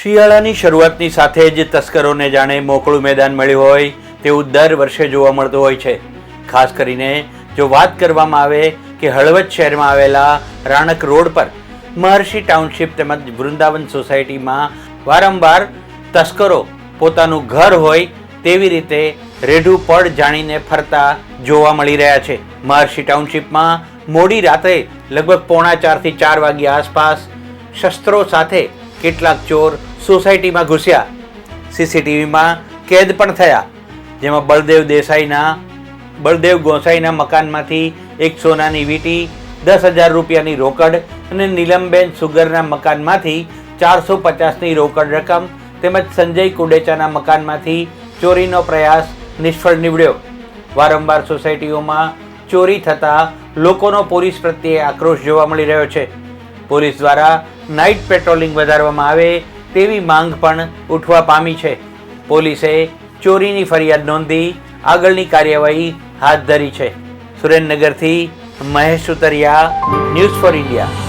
શિયાળાની શરૂઆતની સાથે જ તસ્કરોને જાણે મોકળું મેદાન મળ્યું હોય તેવું દર વર્ષે જોવા મળતું હોય છે. ખાસ કરીને જો વાત કરવામાં આવે કે હળવદ શહેરમાં આવેલા રાણક રોડ પર મહર્ષિ ટાઉનશીપ તેમજ વૃંદાવન સોસાયટીમાં વારંવાર તસ્કરો પોતાનું ઘર હોય તેવી રીતે રેઢું પડ જાણીને ફરતા જોવા મળી રહ્યા છે. મહર્ષિ ટાઉનશીપમાં મોડી રાત્રે લગભગ 3:45 થી 4 વાગ્યા આસપાસ શસ્ત્રો સાથે કેટલાક ચોર સોસાયટીમાં ઘૂસ્યા. સીસીટીવીમાં કેદ પણ થયા, જેમાં બળદેવ ગોસાઈના મકાનમાંથી એક સોનાની વીંટી, 10,000 રૂપિયાની રોકડ અને નીલમબેન સુગરના મકાનમાંથી 450ની રોકડ રકમ તેમજ સંજય કુડેચાના મકાનમાંથી ચોરીનો પ્રયાસ નિષ્ફળ નીવડ્યો. વારંવાર સોસાયટીઓમાં ચોરી થતાં લોકોનો પોલીસ પ્રત્યે આક્રોશ જોવા મળી રહ્યો છે. પોલીસ દ્વારા નાઇટ પેટ્રોલિંગ વધારવામાં આવે તેવી માંગ પણ ઉઠવા પામી છે. પોલીસે ચોરીની ફરિયાદ નોંધી આગળની કાર્યવાહી હાથ ધરી છે. સુરેન્દ્રનગરથી Mahesh Sutariya, news for India.